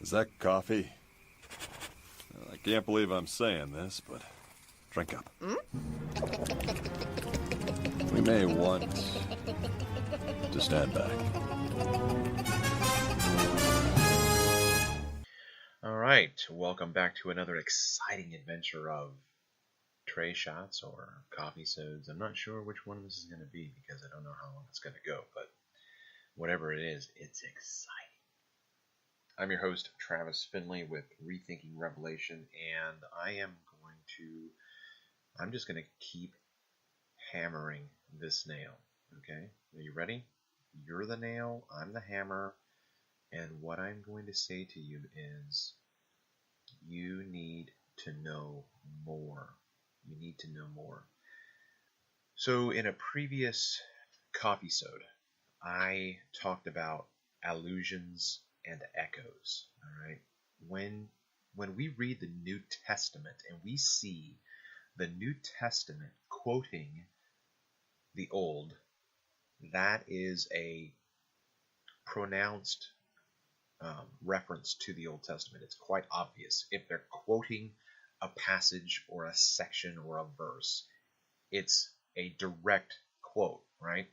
Is that coffee? I can't believe I'm saying this, but drink up. We may want to stand back. Alright, welcome back to another exciting adventure of TreShots or coffee sods. I'm not sure which one this is going to be because I don't know how long it's going to go, but whatever it is, it's exciting. I'm your host, Travis Finley with Rethinking Revelation, and I'm just going to keep hammering this nail, okay? Are you ready? You're the nail, I'm the hammer, and what I'm going to say to you is, you need to know more. You need to know more. So in a previous coffee sode, I talked about allusions and echoes. All right. When we read the New Testament and we see the New Testament quoting the Old, that is a pronounced reference to the Old Testament. It's quite obvious. If they're quoting a passage or a section or a verse, it's a direct quote, right?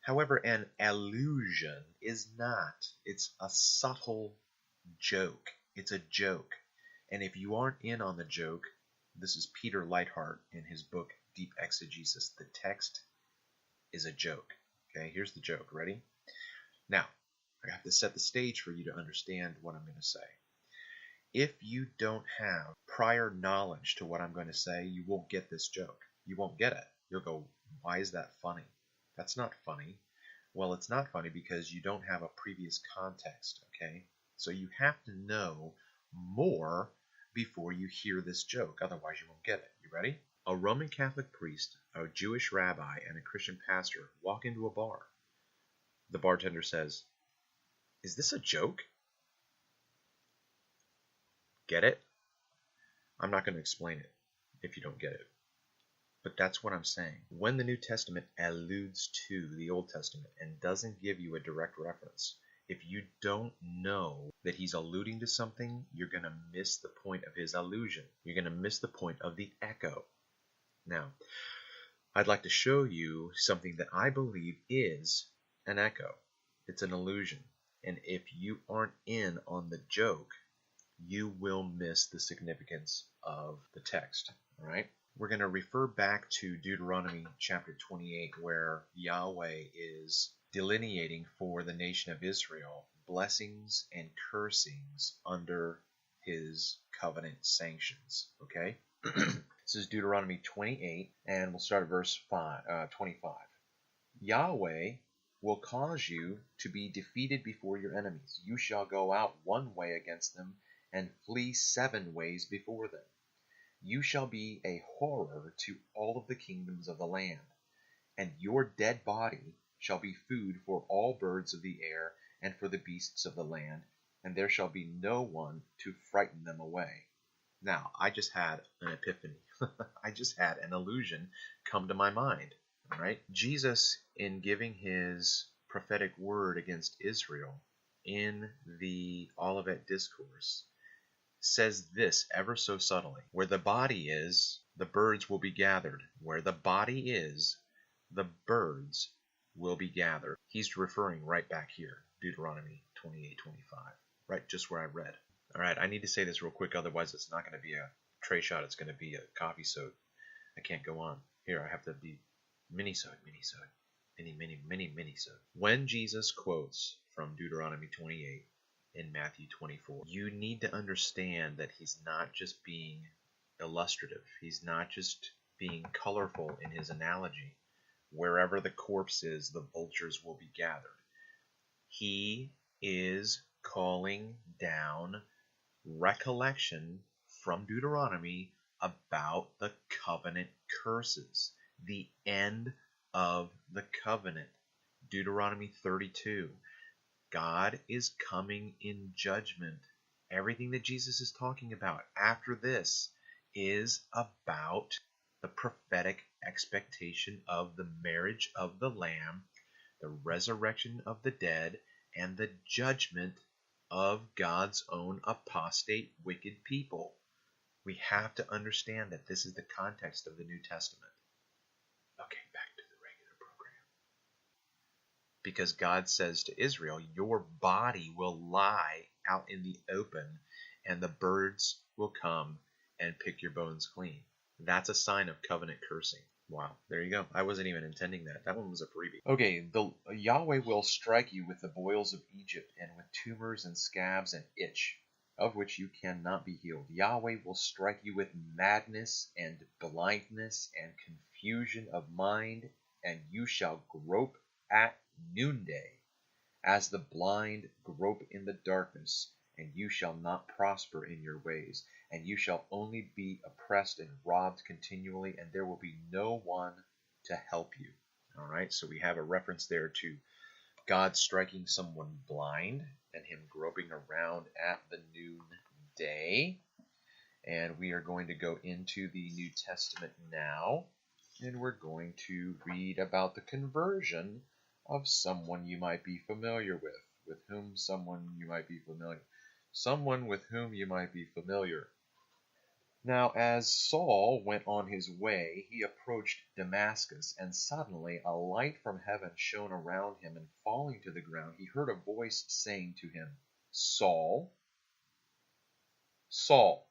However, an allusion is not. It's a subtle joke. It's a joke. And if you aren't in on the joke, this is Peter Leithart in his book, Deep Exegesis. The text is a joke. Okay, here's the joke. Ready? Now, I have to set the stage for you to understand what I'm going to say. If you don't have prior knowledge to what I'm going to say, you won't get this joke. You won't get it. You'll go, why is that funny? That's not funny. Well, it's not funny because you don't have a previous context, okay? So you have to know more before you hear this joke. Otherwise, you won't get it. You ready? A Roman Catholic priest, a Jewish rabbi, and a Christian pastor walk into a bar. The bartender says, "Is this a joke?" Get it? I'm not going to explain it if you don't get it. But that's what I'm saying. When the New Testament alludes to the Old Testament and doesn't give you a direct reference, if you don't know that he's alluding to something, you're going to miss the point of his allusion. You're going to miss the point of the echo. Now, I'd like to show you something that I believe is an echo. It's an allusion. And if you aren't in on the joke, you will miss the significance of the text. All right? We're going to refer back to Deuteronomy chapter 28, where Yahweh is delineating for the nation of Israel blessings and cursings under his covenant sanctions. Okay? This is Deuteronomy 28, and we'll start at verse 25. Yahweh will cause you to be defeated before your enemies. You shall go out one way against them and flee 7 ways before them. You shall be a horror to all of the kingdoms of the land, and your dead body shall be food for all birds of the air and for the beasts of the land, and there shall be no one to frighten them away. Now, I just had an epiphany. I just had an allusion come to my mind. All right? Jesus, in giving his prophetic word against Israel in the Olivet Discourse, says this ever so subtly: where the body is, the birds will be gathered. Where the body is, the birds will be gathered. He's referring right back here, Deuteronomy 28:25, right just where I read. All right, I need to say this real quick, otherwise it's not going to be a TreShot, it's going to be a coffee sode. I can't go on. Here, I have to be mini-sode. When Jesus quotes from Deuteronomy 28 in Matthew 24, you need to understand that he's not just being illustrative. He's not just being colorful in his analogy. Wherever the corpse is, the vultures will be gathered. He is calling down recollection from Deuteronomy about the covenant curses, the end of the covenant. Deuteronomy 32. God is coming in judgment. Everything that Jesus is talking about after this is about the prophetic expectation of the marriage of the Lamb, the resurrection of the dead, and the judgment of God's own apostate, wicked people. We have to understand that this is the context of the New Testament. Okay, back to the regular program. Because God says to Israel, your body will lie out in the open, and the birds will come and pick your bones clean. That's a sign of covenant cursing. Wow, there you go. I wasn't even intending that. That one was a freebie. Okay, the Yahweh will strike you with the boils of Egypt, and with tumors and scabs and itch, of which you cannot be healed. Yahweh will strike you with madness and blindness and confusion of mind, and you shall grope at noonday, as the blind grope in the darkness, and you shall not prosper in your ways, and you shall only be oppressed and robbed continually, and there will be no one to help you. All right, so we have a reference there to God striking someone blind and him groping around at the noonday. And we are going to go into the New Testament now, and we're going to read about the conversion of someone you might be familiar with whom someone you might be familiar. Someone with whom you might be familiar. Now, as Saul went on his way, he approached Damascus, and suddenly a light from heaven shone around him, and falling to the ground, he heard a voice saying to him, Saul, Saul,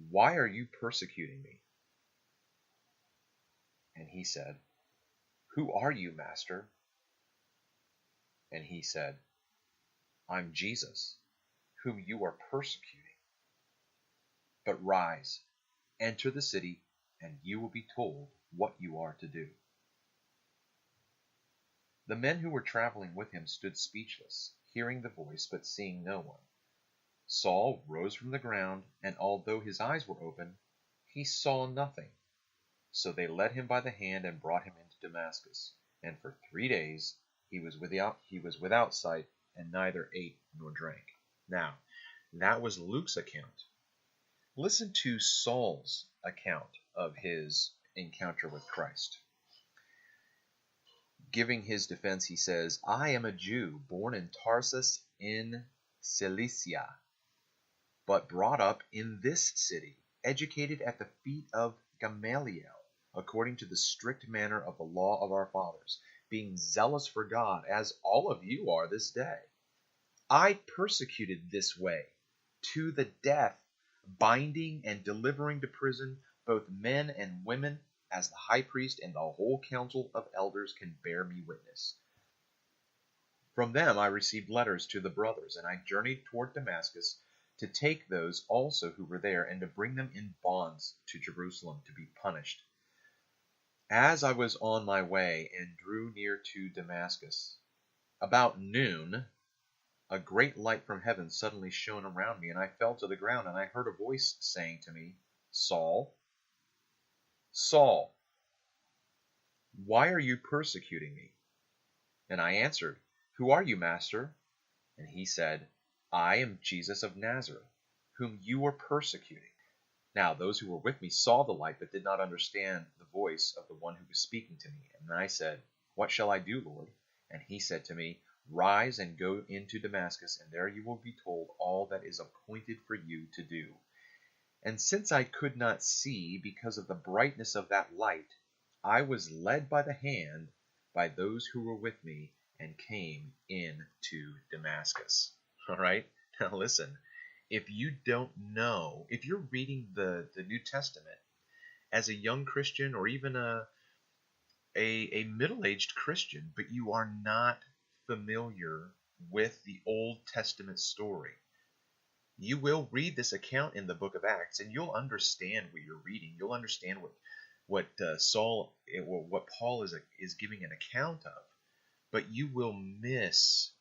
why are you persecuting me? And he said, Who are you, Master? And he said, I'm Jesus, whom you are persecuting. But rise, enter the city, and you will be told what you are to do. The men who were traveling with him stood speechless, hearing the voice, but seeing no one. Saul rose from the ground, and although his eyes were open, he saw nothing. So they led him by the hand and brought him into Damascus. And for 3 days he was without sight, and neither ate nor drank. Now, that was Luke's account. Listen to Saul's account of his encounter with Christ. Giving his defense, he says, I am a Jew, born in Tarsus in Cilicia, but brought up in this city, educated at the feet of Gamaliel, according to the strict manner of the law of our fathers, being zealous for God, as all of you are this day. I persecuted this way to the death, binding and delivering to prison both men and women, as the high priest and the whole council of elders can bear me witness. From them I received letters to the brothers, and I journeyed toward Damascus to take those also who were there, and to bring them in bonds to Jerusalem to be punished. As I was on my way and drew near to Damascus, about noon, a great light from heaven suddenly shone around me, and I fell to the ground, and I heard a voice saying to me, Saul, Saul, why are you persecuting me? And I answered, Who are you, Master? And he said, I am Jesus of Nazareth, whom you are persecuting. Now those who were with me saw the light, but did not understand the voice of the one who was speaking to me. And I said, What shall I do, Lord? And he said to me, Rise and go into Damascus, and there you will be told all that is appointed for you to do. And since I could not see because of the brightness of that light, I was led by the hand by those who were with me, and came into Damascus. All right? Now listen, if you don't know, if you're reading the New Testament as a young Christian, or even a middle-aged Christian, but you are not familiar with the Old Testament story, you will read this account in the book of Acts, and you'll understand what you're reading. You'll understand what Paul is giving an account of, but you will miss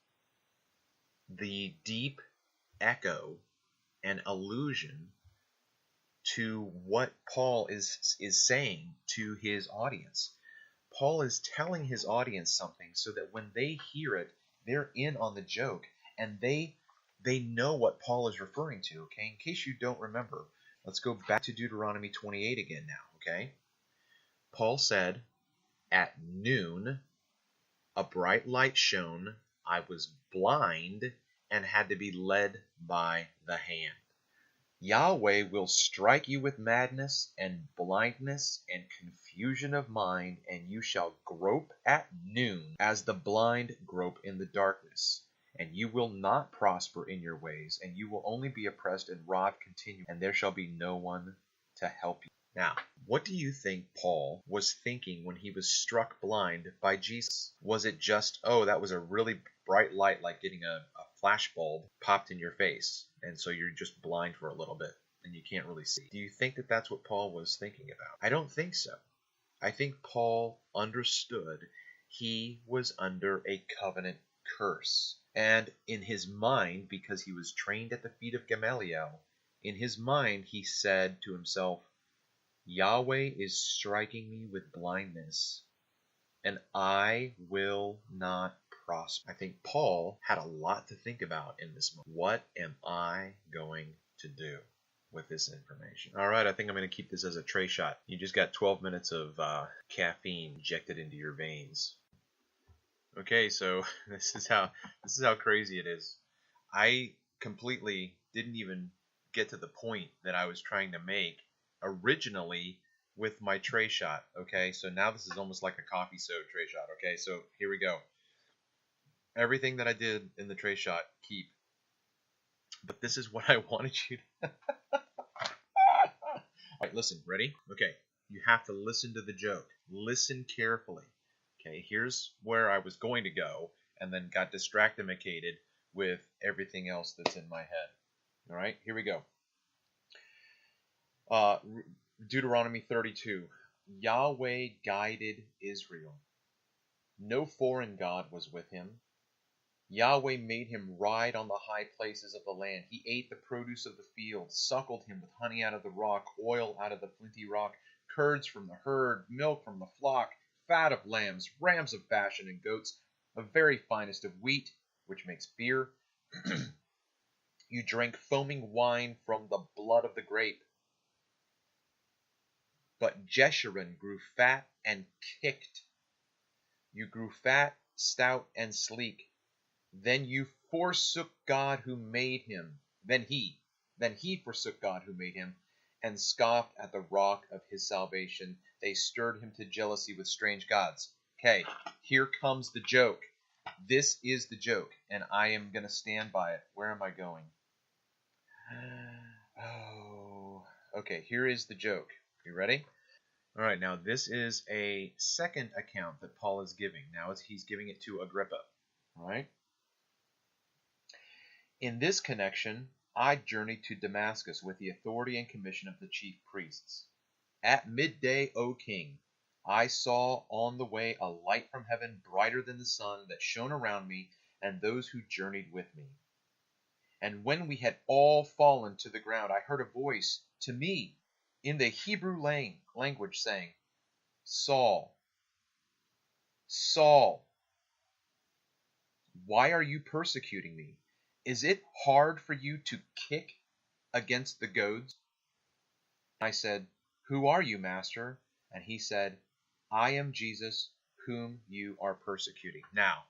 the deep echo and allusion to what Paul is saying to his audience. Paul is telling his audience something so that when they hear it, they're in on the joke, and they know what Paul is referring to. Okay, in case you don't remember, let's go back to Deuteronomy 28 again now. Okay, Paul said, At noon a bright light shone, I was blind, and had to be led by the hand. Yahweh will strike you with madness and blindness and confusion of mind, and you shall grope at noon as the blind grope in the darkness. And you will not prosper in your ways, and you will only be oppressed and robbed continually, and there shall be no one to help you. Now, what do you think Paul was thinking when he was struck blind by Jesus? Was it just, oh, that was a really bright light, like getting a flash bulb popped in your face, and so you're just blind for a little bit and you can't really see? Do you think that that's what Paul was thinking about? I don't think so. I think Paul understood he was under a covenant curse. And in his mind, because he was trained at the feet of Gamaliel, in his mind he said to himself, Yahweh is striking me with blindness, and I will not prosper. I think Paul had a lot to think about in this moment. What am I going to do with this information? All right, I think I'm going to keep this as a TreShot. You just got 12 minutes of caffeine injected into your veins. Okay, so this is how crazy it is. I completely didn't even get to the point that I was trying to make originally with my TreShot. Okay, so now this is almost like a coffee soda TreShot. Okay, so here we go. Everything that I did in the TreShot, keep. But this is what I wanted you to... Alright, listen, ready? Okay, you have to listen to the joke. Listen carefully. Okay, here's where I was going to go, and then got distracted with everything else that's in my head. Alright, here we go. Deuteronomy 32. Yahweh guided Israel. No foreign god was with him. Yahweh made him ride on the high places of the land. He ate the produce of the field, suckled him with honey out of the rock, oil out of the flinty rock, curds from the herd, milk from the flock, fat of lambs, rams of Bashan, and goats, the very finest of wheat, which makes beer. You drank foaming wine from the blood of the grape. But Jeshurun grew fat and kicked. You grew fat, stout, and sleek. Then you forsook God who made him. Then he forsook God who made him, and scoffed at the rock of his salvation. They stirred him to jealousy with strange gods. Okay, here comes the joke. This is the joke, and I am going to stand by it. Where am I going? Oh, okay, here is the joke. You ready? All right, now this is a second account that Paul is giving. Now he's giving it to Agrippa. All right? In this connection, I journeyed to Damascus with the authority and commission of the chief priests. At midday, O king, I saw on the way a light from heaven brighter than the sun that shone around me and those who journeyed with me. And when we had all fallen to the ground, I heard a voice to me in the Hebrew language saying, Saul, Saul, why are you persecuting me? Is it hard for you to kick against the goads? I said, Who are you, Master? And he said, I am Jesus, whom you are persecuting. Now,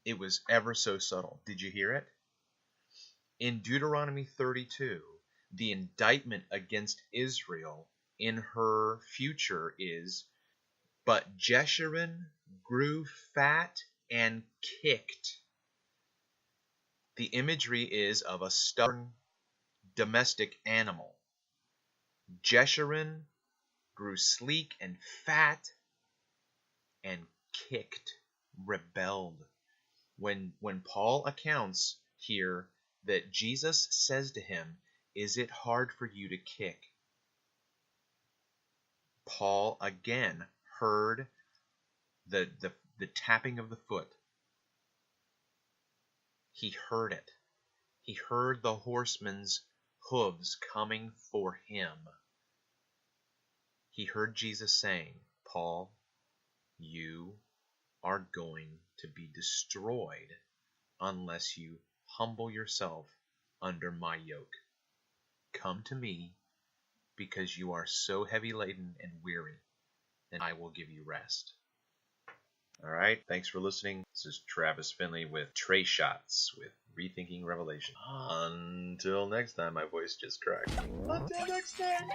it was ever so subtle. Did you hear it? In Deuteronomy 32, the indictment against Israel in her future is, but Jeshurun grew fat and kicked. The imagery is of a stubborn domestic animal. Jeshurun grew sleek and fat and kicked, rebelled. When Paul accounts here that Jesus says to him, is it hard for you to kick? Paul again heard the tapping of the foot. He heard it. He heard the horseman's hooves coming for him. He heard Jesus saying, Paul, you are going to be destroyed unless you humble yourself under my yoke. Come to me because you are so heavy laden and weary, and I will give you rest. All right, thanks for listening. This is Travis Finley with TreShots with rethinking Revelation. Until next time, my voice just cracked. Until next time!